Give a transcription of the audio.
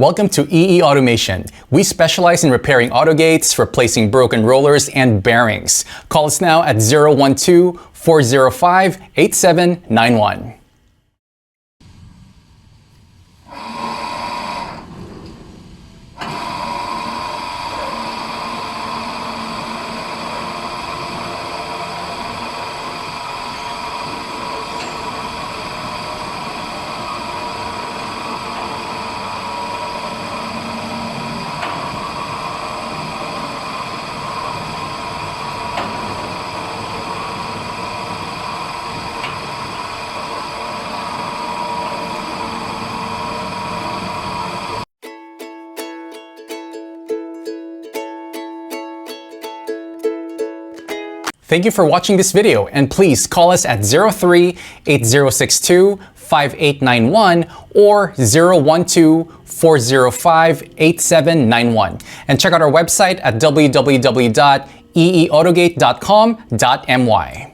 Welcome to EE Automation. We specialize in repairing autogates, replacing broken rollers, and bearings. Call us now at 012-405-8791. Thank you for watching this video, and please call us at 03-8062-5891 or 012-405-8791. And check out our website at www.eeautogate.com.my.